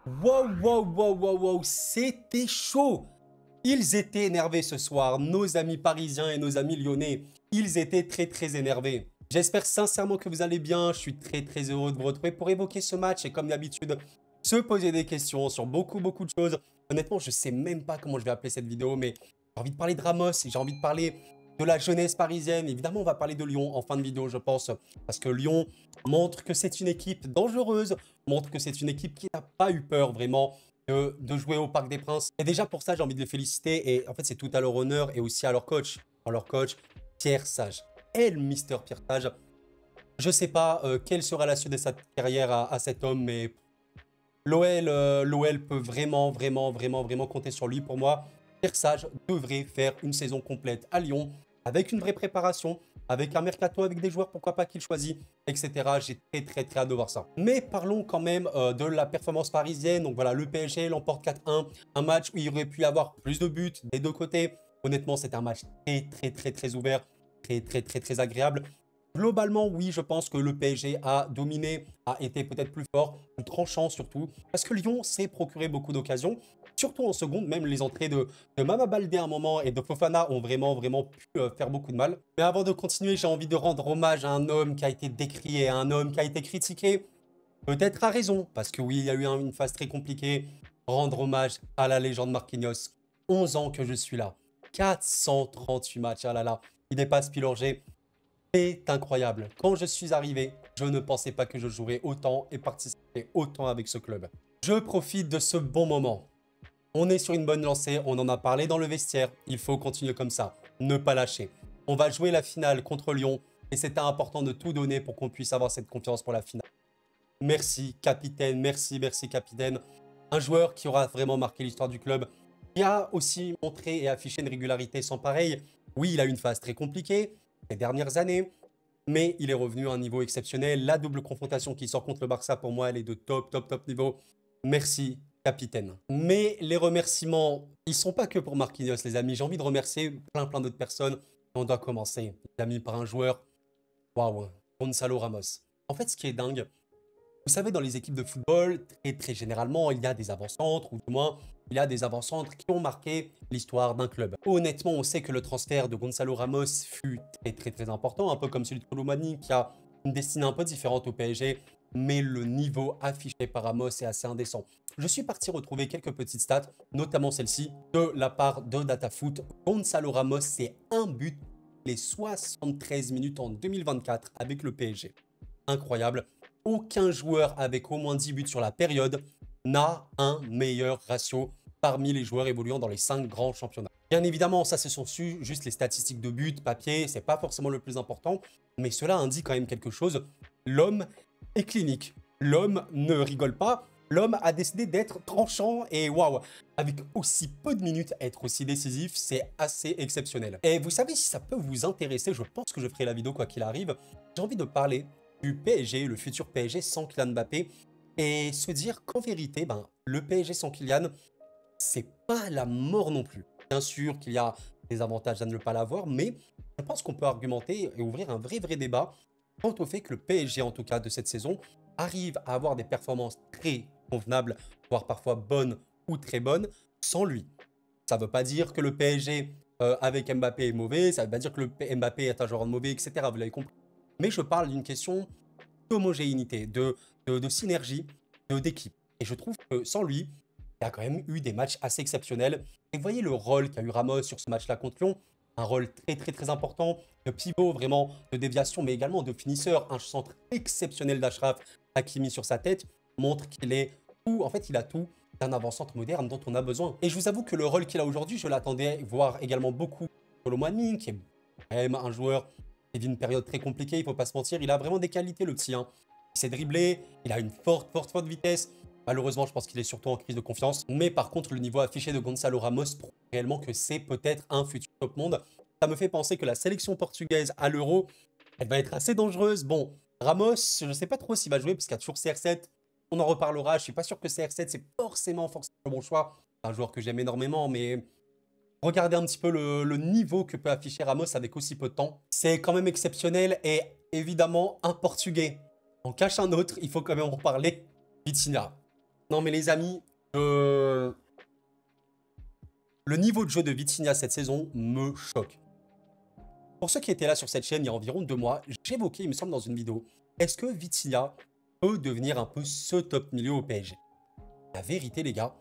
Wow, wow, wow, wow, wow, c'était chaud. Ils étaient énervés ce soir, nos amis parisiens et nos amis lyonnais. Ils étaient très, très énervés. J'espère sincèrement que vous allez bien. Je suis très, très heureux de vous retrouver pour évoquer ce match et comme d'habitude, se poser des questions sur beaucoup, beaucoup de choses. Honnêtement, je sais même pas comment je vais appeler cette vidéo, mais j'ai envie de parler de Ramos et j'ai envie de parler de la jeunesse parisienne. Évidemment, on va parler de Lyon en fin de vidéo, je pense, parce que Lyon montre que c'est une équipe dangereuse, montre que c'est une équipe qui n'a pas eu peur vraiment de jouer au Parc des Princes. Et déjà pour ça, j'ai envie de les féliciter. Et en fait, c'est tout à leur honneur et aussi à leur coach. Pierre Sage. Mister Pierre Sage. Je ne sais pas quelle sera la suite de sa carrière à cet homme, mais l'OL peut vraiment, vraiment, vraiment, vraiment compter sur lui. Pour moi, Pierre Sage devrait faire une saison complète à Lyon avec une vraie préparation, avec un mercato, avec des joueurs, pourquoi pas qu'il choisit, etc. J'ai très, très, très hâte de voir ça. Mais parlons quand même de la performance parisienne. Donc voilà, le PSG l'emporte 4-1. Un match où il aurait pu y avoir plus de buts des deux côtés. Honnêtement, c'est un match très, très, très, très ouvert, très, très, très, très agréable. Globalement, oui, je pense que le PSG a dominé, a été peut-être plus fort, plus tranchant surtout, parce que Lyon s'est procuré beaucoup d'occasions, surtout en seconde, même les entrées de Mama Baldé à un moment et de Fofana ont vraiment, vraiment pu faire beaucoup de mal. Mais avant de continuer, j'ai envie de rendre hommage à un homme qui a été décrié, à un homme qui a été critiqué, peut-être à raison, parce que oui, il y a eu une phase très compliquée. Rendre hommage à la légende Marquinhos. 11 ans que je suis là. 438 matchs, ah là là. Il dépasse Pilorget. C'est incroyable. Quand je suis arrivé, je ne pensais pas que je jouerais autant et participerais autant avec ce club. Je profite de ce bon moment. On est sur une bonne lancée, on en a parlé dans le vestiaire. Il faut continuer comme ça, ne pas lâcher. On va jouer la finale contre Lyon et c'était important de tout donner pour qu'on puisse avoir cette confiance pour la finale. Merci capitaine, merci, merci capitaine. Un joueur qui aura vraiment marqué l'histoire du club, qui a aussi montré et affiché une régularité sans pareil. Oui, il a eu une phase très compliquée ces dernières années, mais il est revenu à un niveau exceptionnel. La double confrontation qui sort contre le Barça, pour moi, elle est de top, top, top niveau. Merci, capitaine. Mais les remerciements, ils sont pas que pour Marquinhos, les amis. J'ai envie de remercier plein, plein d'autres personnes. On doit commencer, les amis, par un joueur. Waouh, Gonzalo Ramos. En fait, ce qui est dingue, vous savez, dans les équipes de football, très, très généralement, il y a des avant-centres, ou du moins, il y a des avant-centres qui ont marqué l'histoire d'un club. Honnêtement, on sait que le transfert de Gonzalo Ramos fut très, très, très important, un peu comme celui de Colomani, qui a une destinée un peu différente au PSG, mais le niveau affiché par Ramos est assez indécent. Je suis parti retrouver quelques petites stats, notamment celle-ci, de la part de DataFoot. Gonzalo Ramos, c'est un but les 73 minutes en 2024 avec le PSG. Incroyable. Aucun joueur avec au moins 10 buts sur la période n'a un meilleur ratio parmi les joueurs évoluant dans les 5 grands championnats. Bien évidemment, ça ce sont juste les statistiques de buts, papier, c'est pas forcément le plus important, mais cela indique quand même quelque chose. L'homme est clinique. L'homme ne rigole pas. L'homme a décidé d'être tranchant et waouh, avec aussi peu de minutes, être aussi décisif, c'est assez exceptionnel. Et vous savez, si ça peut vous intéresser, je pense que je ferai la vidéo quoi qu'il arrive, j'ai envie de parler du PSG, le futur PSG sans Kylian Mbappé, et se dire qu'en vérité, le PSG sans Kylian, c'est pas la mort non plus. Bien sûr qu'il y a des avantages à ne pas l'avoir, mais je pense qu'on peut argumenter et ouvrir un vrai débat quant au fait que le PSG, en tout cas de cette saison, arrive à avoir des performances très convenables, voire parfois bonnes ou très bonnes, sans lui. Ça ne veut pas dire que le PSG avec Mbappé est mauvais, ça ne veut pas dire que Mbappé est un joueur mauvais, etc. Vous l'avez compris. Mais je parle d'une question d'homogénéité, de synergie, d'équipe. Et je trouve que sans lui, il y a quand même eu des matchs assez exceptionnels. Et vous voyez le rôle qu'a eu Ramos sur ce match-là contre Lyon, un rôle très très très important, de pivot vraiment, de déviation, mais également de finisseur. Un centre exceptionnel d'Achraf Hakimi sur sa tête montre qu'il est tout, en fait il a tout d'un avant-centre moderne dont on a besoin. Et je vous avoue que le rôle qu'il a aujourd'hui, je l'attendais voir également beaucoup Colomani, qui est quand même un joueur qui vit une période très compliquée, il ne faut pas se mentir, il a vraiment des qualités le petit. Hein. Il sait dribbler, il a une forte vitesse. Malheureusement, je pense qu'il est surtout en crise de confiance. Mais par contre, le niveau affiché de Gonzalo Ramos prouve réellement que c'est peut-être un futur top monde. Ça me fait penser que la sélection portugaise à l'Euro, elle va être assez dangereuse. Bon, Ramos, je ne sais pas trop s'il va jouer parce qu'il y a toujours CR7. On en reparlera. Je ne suis pas sûr que CR7, c'est forcément le bon choix. C'est un joueur que j'aime énormément, mais regardez un petit peu le niveau que peut afficher Ramos avec aussi peu de temps. C'est quand même exceptionnel et évidemment, un Portugais en cache un autre. Il faut quand même en reparler. Vitinha. Non, mais les amis, le niveau de jeu de Vitinha cette saison me choque. Pour ceux qui étaient là sur cette chaîne il y a environ 2 mois, j'évoquais, il me semble, dans une vidéo, est-ce que Vitinha peut devenir un peu ce top milieu au PSG? La vérité, les gars,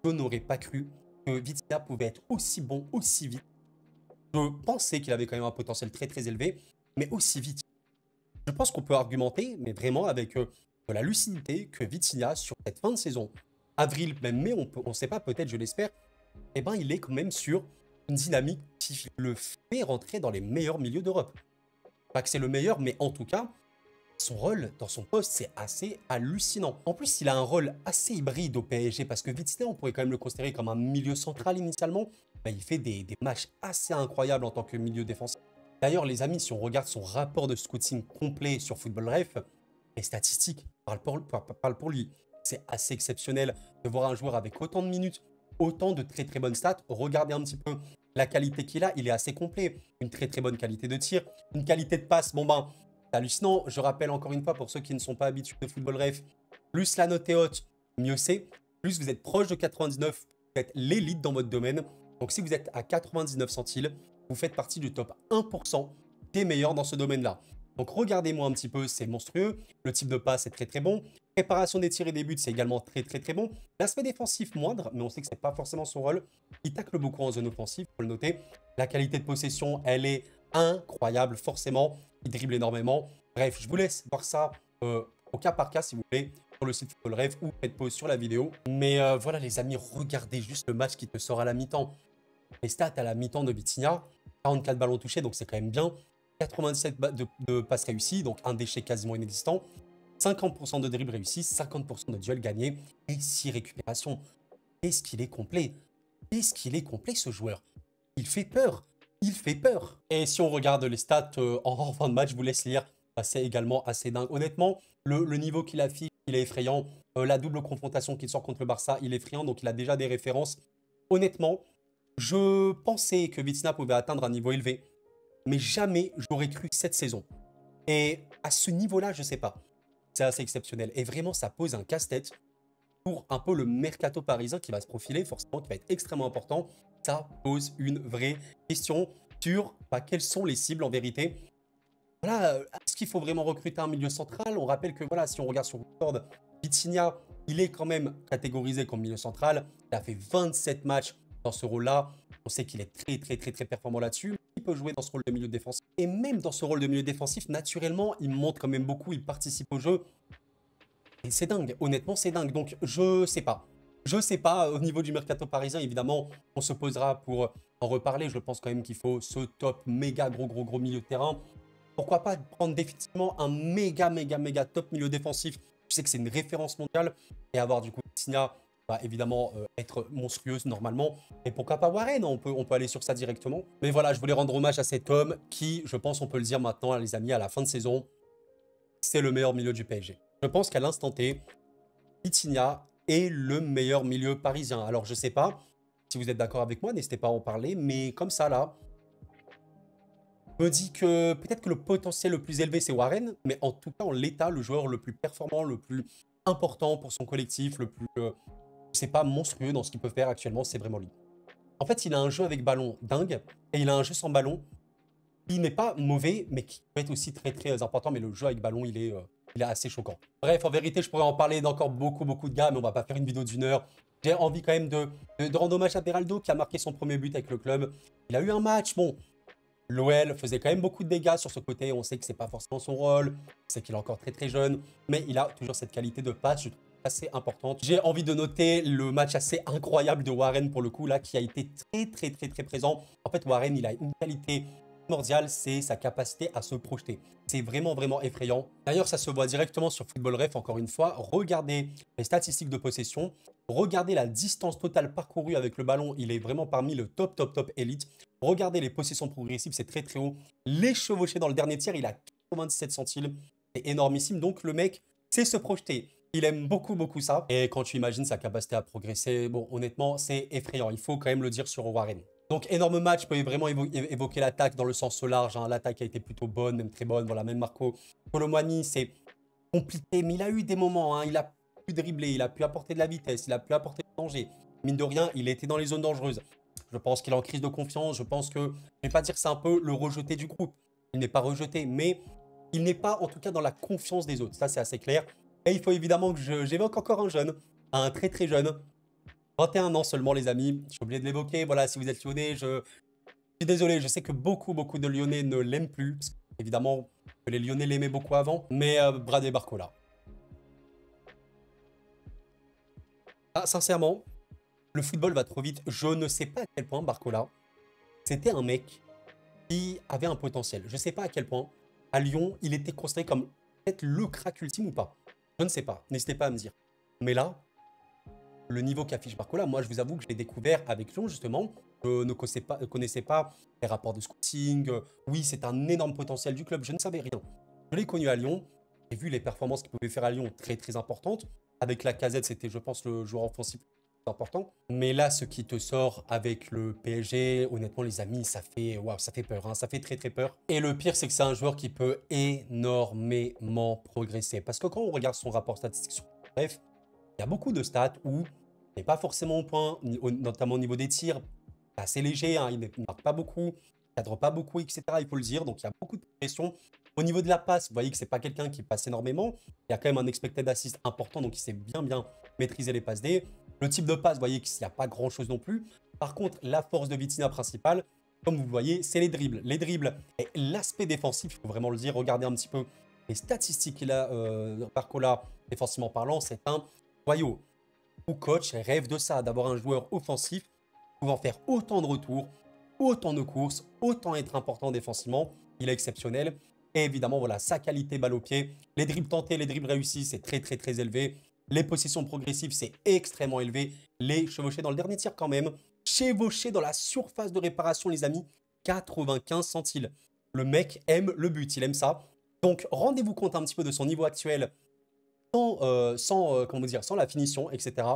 je n'aurais pas cru que Vitinha pouvait être aussi bon, aussi vite. Je pensais qu'il avait quand même un potentiel très très élevé, mais aussi vite. Je pense qu'on peut argumenter, mais vraiment avec de la lucidité, que Vitinha, sur cette fin de saison, avril, même mai, on ne sait pas, peut-être, je l'espère, eh ben, il est quand même sur une dynamique qui le fait rentrer dans les meilleurs milieux d'Europe. Pas que c'est le meilleur, mais en tout cas, son rôle dans son poste, c'est assez hallucinant. En plus, il a un rôle assez hybride au PSG, parce que Vitinha, on pourrait quand même le considérer comme un milieu central initialement. Ben, il fait des matchs assez incroyables en tant que milieu défensif. D'ailleurs, les amis, si on regarde son rapport de scouting complet sur Football Ref, les statistiques parlent pour lui. C'est assez exceptionnel de voir un joueur avec autant de minutes, autant de très très bonnes stats. Regardez un petit peu la qualité qu'il a, il est assez complet. Une très très bonne qualité de tir, une qualité de passe, bon ben, c'est hallucinant. Je rappelle encore une fois, pour ceux qui ne sont pas habitués de Football Ref, plus la note est haute, mieux c'est. Plus vous êtes proche de 99, vous êtes l'élite dans votre domaine. Donc si vous êtes à 99 centiles, vous faites partie du top 1% des meilleurs dans ce domaine-là. Donc regardez-moi un petit peu, c'est monstrueux. Le type de passe est très très bon. Préparation des tirs et des buts, c'est également très très très bon. L'aspect défensif moindre, mais on sait que c'est pas forcément son rôle. Il tacle beaucoup en zone offensive, faut le noter. La qualité de possession, elle est incroyable, forcément. Il dribble énormément. Bref, je vous laisse voir ça au cas par cas, si vous voulez, sur le site Football Ref, ou faites pause sur la vidéo. Mais voilà les amis, regardez juste le match qui te sort à la mi-temps. Les stats à la mi-temps de Vitinha, 44 ballons touchés, donc c'est quand même bien. 97 de passes réussies, donc un déchet quasiment inexistant. 50% de dribble réussi, 50% de duel gagné et 6 récupérations. Qu'est-ce qu'il est complet? Qu'est-ce qu'il est complet ce joueur? Il fait peur. Il fait peur. Et si on regarde les stats en fin de match, je vous laisse lire. C'est également assez dingue. Honnêtement, le niveau qu'il affiche, il est effrayant. La double confrontation qu'il sort contre le Barça, il est effrayant. Donc il a déjà des références. Honnêtement, je pensais que Vitinha pouvait atteindre un niveau élevé. Mais jamais j'aurais cru cette saison. Et à ce niveau-là, je sais pas. C'est assez exceptionnel. Et vraiment, ça pose un casse-tête pour un peu le mercato parisien qui va se profiler, forcément, qui va être extrêmement important. Ça pose une vraie question sur quelles sont les cibles en vérité. Voilà, est-ce qu'il faut vraiment recruter un milieu central? On rappelle que voilà, si on regarde sur Discord, Vitinha, il est quand même catégorisé comme milieu central. Il a fait 27 matchs dans ce rôle-là. On sait qu'il est très, très, très, très performant là-dessus. Il peut jouer dans ce rôle de milieu défensif. Et même dans ce rôle de milieu défensif, naturellement, il monte quand même beaucoup, il participe au jeu. Et c'est dingue, honnêtement, c'est dingue. Donc, je sais pas. Je sais pas, au niveau du mercato parisien, évidemment, on se posera pour en reparler. Je pense quand même qu'il faut ce top méga gros milieu de terrain. Pourquoi pas prendre définitivement un méga top milieu défensif. Je sais que c'est une référence mondiale. Et avoir du coup Vitinha va évidemment être monstrueuse normalement. Et pourquoi pas Warren, on peut aller sur ça directement. Mais voilà, je voulais rendre hommage à cet homme qui, je pense, on peut le dire maintenant, les amis, à la fin de saison, c'est le meilleur milieu du PSG. Je pense qu'à l'instant T, Vitinha est le meilleur milieu parisien. Alors, je sais pas si vous êtes d'accord avec moi, n'hésitez pas à en parler. Mais comme ça, là, me dit que peut-être que le potentiel le plus élevé, c'est Warren. Mais en tout cas, en l'état, le joueur le plus performant, le plus important pour son collectif, le plus, c'est pas monstrueux dans ce qu'il peut faire actuellement, c'est vraiment lui. En fait, il a un jeu avec ballon dingue et il a un jeu sans ballon qui n'est pas mauvais, mais qui peut être aussi très très important. Mais le jeu avec ballon, il est assez choquant. Bref, en vérité, je pourrais en parler d'encore beaucoup de gars, mais on va pas faire une vidéo d'1 heure. J'ai envie quand même de rendre hommage à Beraldo qui a marqué son premier but avec le club. Il a eu un match, bon, l'OL faisait quand même beaucoup de dégâts sur ce côté. On sait que c'est pas forcément son rôle, c'est qu'il est encore très très jeune, mais il a toujours cette qualité de passe, je trouve, assez importante. J'ai envie de noter le match assez incroyable de Warren pour le coup là, qui a été très présent. En fait, Warren, il a une qualité primordiale, c'est sa capacité à se projeter. C'est vraiment effrayant. D'ailleurs, ça se voit directement sur Football Ref, encore une fois. Regardez les statistiques de possession. Regardez la distance totale parcourue avec le ballon. Il est vraiment parmi le top élite. Regardez les possessions progressives, c'est très haut. Les chevauchés dans le dernier tiers, il a 97 centiles. C'est énormissime. Donc, le mec sait se projeter. Il aime beaucoup ça. Et quand tu imagines sa capacité à progresser, bon, honnêtement, c'est effrayant. Il faut quand même le dire sur Warren. Donc, énorme match, peut vraiment évoquer l'attaque dans le sens large. Hein. L'attaque a été plutôt bonne, même très bonne. Voilà, même Marco Colomani, c'est compliqué, mais il a eu des moments. Hein. Il a pu dribbler, il a pu apporter de la vitesse, il a pu apporter du danger. Mine de rien, il était dans les zones dangereuses. Je pense qu'il est en crise de confiance. Je pense que, je ne vais pas dire que c'est un peu le rejeté du groupe. Il n'est pas rejeté, mais il n'est pas en tout cas dans la confiance des autres. Ça, c'est assez clair. Et il faut évidemment que j'évoque encore un jeune, un très très jeune. 21 ans seulement, les amis. J'ai oublié de l'évoquer. Voilà, si vous êtes lyonnais, je suis désolé. Je sais que beaucoup de lyonnais ne l'aiment plus. Parce que, évidemment, que les lyonnais l'aimaient beaucoup avant. Mais Bradley Barcola. Ah, sincèrement, le football va trop vite. Je ne sais pas à quel point Barcola, c'était un mec qui avait un potentiel. Je ne sais pas à quel point, à Lyon, il était considéré comme peut-être le crack ultime ou pas. Je ne sais pas. N'hésitez pas à me dire. Mais là, le niveau qu'affiche Barcola, moi, je vous avoue que je l'ai découvert avec Lyon, justement. Je ne connaissais pas les rapports de scouting. Oui, c'est un énorme potentiel du club. Je ne savais rien. Je l'ai connu à Lyon. J'ai vu les performances qu'il pouvait faire à Lyon très, très importantes. Avec la Casette, c'était, je pense, le joueur offensif important. Mais là, ce qui te sort avec le PSG, honnêtement, les amis, ça fait, waouh, ça fait peur. Hein, ça fait très, très peur. Et le pire, c'est que c'est un joueur qui peut énormément progresser. Parce que quand on regarde son rapport statistique, bref, il y a beaucoup de stats où il n'est pas forcément au point, notamment au niveau des tirs. C'est assez léger, hein, il ne marque pas beaucoup, il ne cadre pas beaucoup, etc. Il faut le dire. Donc, il y a beaucoup de pression. Au niveau de la passe, vous voyez que ce n'est pas quelqu'un qui passe énormément. Il y a quand même un expected assist important, donc il sait bien maîtriser les passes D. Le type de passe, vous voyez qu'il n'y a pas grand-chose non plus. Par contre, la force de Vitinha principale, comme vous voyez, c'est les dribbles. Les dribbles et l'aspect défensif, il faut vraiment le dire. Regardez un petit peu les statistiques qu'il a, Barcola, défensivement parlant, c'est un joyau. Ou coach rêve de ça, d'avoir un joueur offensif pouvant faire autant de retours, autant de courses, autant être important défensivement. Il est exceptionnel. Et évidemment, voilà, sa qualité balle au pied. Les dribbles tentés, les dribbles réussis, c'est très élevé. Les possessions progressives, c'est extrêmement élevé. Les chevauchés dans le dernier tir quand même. Chevauchés dans la surface de réparation, les amis. 95 centiles. Le mec aime le but, il aime ça. Donc, rendez-vous compte un petit peu de son niveau actuel comment dire, sans la finition, etc.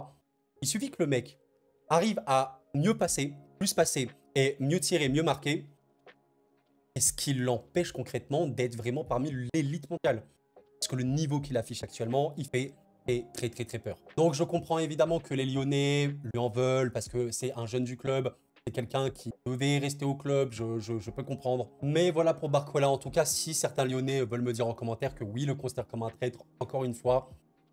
Il suffit que le mec arrive à mieux passer, plus passer et mieux tirer, mieux marquer. Et ce qui l'empêche concrètement d'être vraiment parmi l'élite mondiale. Parce que le niveau qu'il affiche actuellement, il fait très peur. Donc je comprends évidemment que les Lyonnais lui en veulent parce que c'est un jeune du club. C'est quelqu'un qui devait rester au club, je peux comprendre. Mais voilà pour Barcola, en tout cas, si certains Lyonnais veulent me dire en commentaire que oui, le considèrent comme un traître, encore une fois,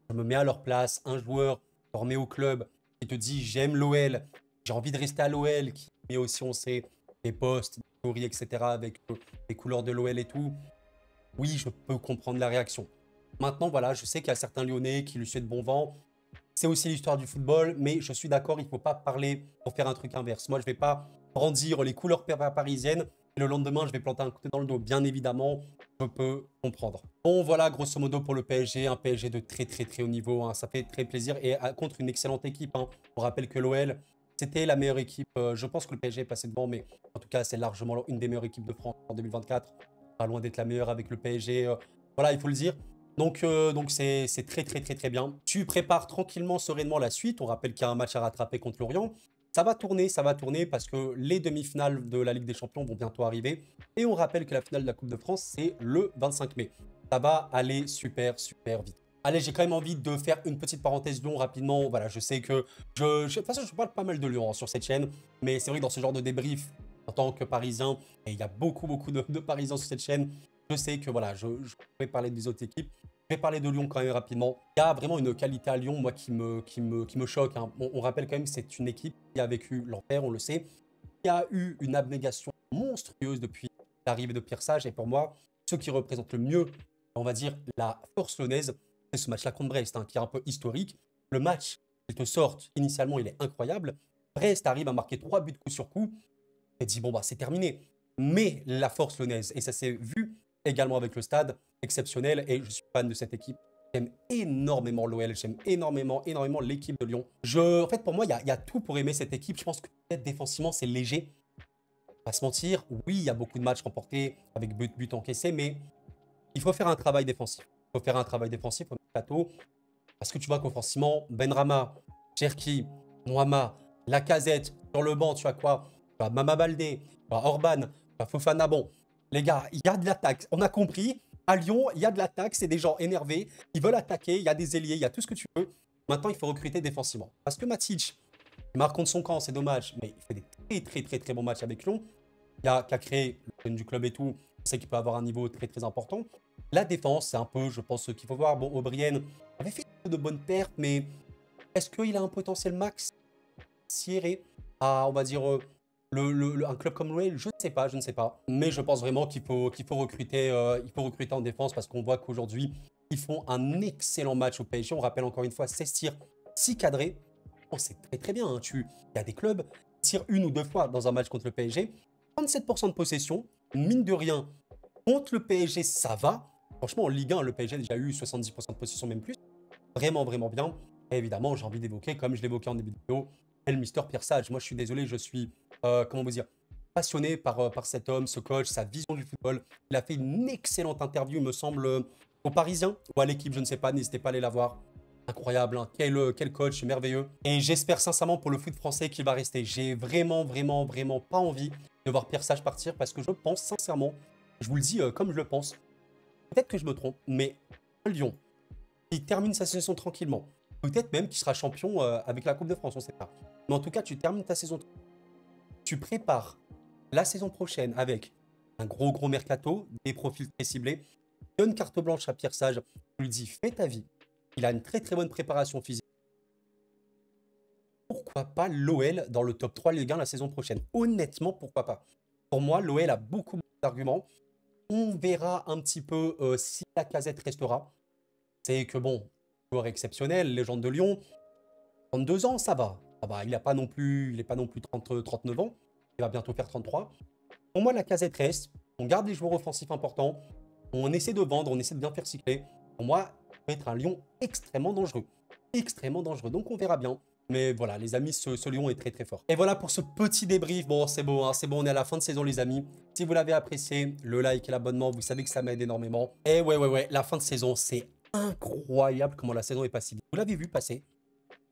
je me mets à leur place. Un joueur formé au club qui te dit j'aime l'OL, j'ai envie de rester à l'OL, qui met aussi, on sait, des posts, des stories, etc. avec les couleurs de l'OL et tout. Oui, je peux comprendre la réaction. Maintenant, voilà, je sais qu'il y a certains Lyonnais qui lui souhaitent bon vent. C'est aussi l'histoire du football, mais je suis d'accord, il ne faut pas parler pour faire un truc inverse. Moi, je ne vais pas brandir les couleurs parisiennes et le lendemain, je vais planter un coup dans le dos. Bien évidemment, je peux comprendre. Bon, voilà, grosso modo pour le PSG, un PSG de très haut niveau. Hein. Ça fait très plaisir et contre une excellente équipe. Hein. On rappelle que l'OL, c'était la meilleure équipe. Je pense que le PSG est passé devant, mais en tout cas, c'est largement une des meilleures équipes de France en 2024. Pas loin d'être la meilleure avec le PSG. Voilà, il faut le dire. Donc c'est très bien. Tu prépares tranquillement, sereinement la suite. On rappelle qu'il y a un match à rattraper contre Lorient. Ça va tourner parce que les demi-finales de la Ligue des Champions vont bientôt arriver. Et on rappelle que la finale de la Coupe de France, c'est le 25 mai. Ça va aller super vite. Allez, j'ai quand même envie de faire une petite parenthèse Lyon rapidement. Voilà, je sais que de toute façon, je parle pas mal de Lyon hein, sur cette chaîne. Mais c'est vrai que dans ce genre de débrief, en tant que Parisien, et il y a beaucoup de Parisiens sur cette chaîne, je sais que voilà, je pourrais parler des autres équipes. Je vais parler de Lyon quand même rapidement. Il y a vraiment une qualité à Lyon, moi, qui me choque. Hein. On rappelle quand même que c'est une équipe qui a vécu l'enfer, on le sait, qui a eu une abnégation monstrueuse depuis l'arrivée de Pierre Sage. Et pour moi, ce qui représente le mieux, on va dire, la force lyonnaise, c'est ce match-là contre Brest, hein, qui est un peu historique. Le match, il te sort initialement, il est incroyable. Brest arrive à marquer 3 buts coup sur coup. Et dit, bon, bah, c'est terminé. Mais la force lyonnaise, et ça s'est vu également avec le stade, exceptionnel. Et je suis fan de cette équipe. J'aime énormément l'OL, j'aime énormément l'équipe de Lyon. En fait, pour moi, il y a tout pour aimer cette équipe. Je pense que peut-être défensivement, c'est léger. Pas se mentir, oui, il y a beaucoup de matchs remportés avec but encaissé, mais il faut faire un travail défensif. Il faut faire un travail défensif au plateau. Parce que tu vois qu'offensivement, Benrahma, Cherki, Mohamed, Lacazette, sur le banc, tu as quoi? Tu as Mama Baldé, tu as Orban, tu as Fofana. Bon, les gars, il y a de l'attaque. On a compris. À Lyon, il y a de l'attaque. C'est des gens énervés. Ils veulent attaquer. Il y a des ailiers. Il y a tout ce que tu veux. Maintenant, il faut recruter défensivement. Parce que Matic, il marque contre son camp, c'est dommage, mais il fait des très bons matchs avec Lyon. Qui a créé le jeune du club et tout. On sait qu'il peut avoir un niveau très important. La défense, c'est un peu, je pense, ce qu'il faut voir. Bon, O'Brien avait fait de bonnes pertes, mais est-ce qu'il a un potentiel max tiré à, on va dire, un club comme l'OL? Je ne sais pas, je ne sais pas. Mais je pense vraiment qu'il faut recruter, en défense parce qu'on voit qu'aujourd'hui, ils font un excellent match au PSG. On rappelle encore une fois, 16 tirs, 6 cadrés. Oh, c'est très bien. Hein. Il y a des clubs qui tirent une ou deux fois dans un match contre le PSG. 37% de possession, mine de rien, contre le PSG, ça va. Franchement, en Ligue 1, le PSG a déjà eu 70% de possession, même plus. Vraiment bien. Et évidemment, j'ai envie d'évoquer, comme je l'évoquais en début de vidéo, El Mister Pierre Sage. Moi, je suis désolé, je suis, comment vous dire, passionné par cet homme, ce coach, sa vision du football. Il a fait une excellente interview, il me semble, aux Parisiens ou à l'équipe, je ne sais pas, n'hésitez pas à aller la voir. Incroyable, hein. Quel coach merveilleux. Et j'espère sincèrement pour le foot français qu'il va rester. J'ai vraiment pas envie de voir Pierre Sage partir parce que je pense sincèrement, je vous le dis comme je le pense, peut-être que je me trompe, mais un Lyon, il termine sa saison tranquillement. Peut-être même qu'il sera champion avec la Coupe de France, on ne sait pas. Mais en tout cas, tu termines ta saison, tu prépares la saison prochaine avec un gros mercato, des profils très ciblés, donne carte blanche à Pierre Sage, tu lui dis fais ta vie. Il a une très bonne préparation physique. Pourquoi pas l'OL dans le top 3 Ligue 1 la saison prochaine? Honnêtement, pourquoi pas? Pour moi, l'OL a beaucoup d'arguments. On verra un petit peu si la Casette restera. C'est que bon, joueur exceptionnel, légende de Lyon. 32 ans, ça va. Ça va. Il n'est pas non plus 39 ans. Il va bientôt faire 33. Pour moi, la Casette reste. On garde les joueurs offensifs importants. On essaie de vendre, on essaie de bien faire cycler. Pour moi, ça peut être un Lyon extrêmement dangereux. Extrêmement dangereux. Donc, on verra bien. Mais voilà, les amis, ce Lyon est très fort. Et voilà pour ce petit débrief. Bon, c'est bon, hein, c'est bon, on est à la fin de saison, les amis. Si vous l'avez apprécié, le like et l'abonnement, vous savez que ça m'aide énormément. Et ouais, la fin de saison, c'est incroyable comment la saison est passée. Vous l'avez vu passer?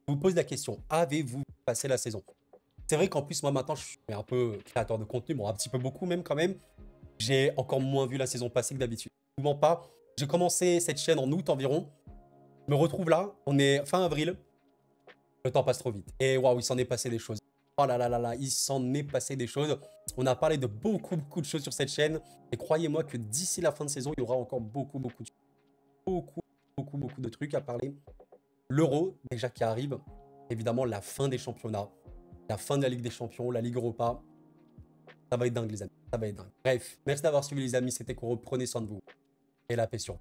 Je vous pose la question, avez-vous passé la saison? C'est vrai qu'en plus, moi maintenant, je suis un peu créateur de contenu, bon, un petit peu beaucoup même quand même. J'ai encore moins vu la saison passée que d'habitude. Souvent pas. J'ai commencé cette chaîne en août environ. Je me retrouve là, on est fin avril. Le temps passe trop vite. Et waouh, il s'en est passé des choses. Oh là, il s'en est passé des choses. On a parlé de beaucoup de choses sur cette chaîne. Et croyez-moi que d'ici la fin de saison, il y aura encore beaucoup de choses. Beaucoup de trucs à parler. L'Euro, déjà qui arrive. Évidemment, la fin des championnats. La fin de la Ligue des Champions, la Ligue Europa. Ça va être dingue, les amis. Ça va être dingue. Bref, merci d'avoir suivi, les amis. C'était Koro. Prenez soin de vous. Et la paix sur vous.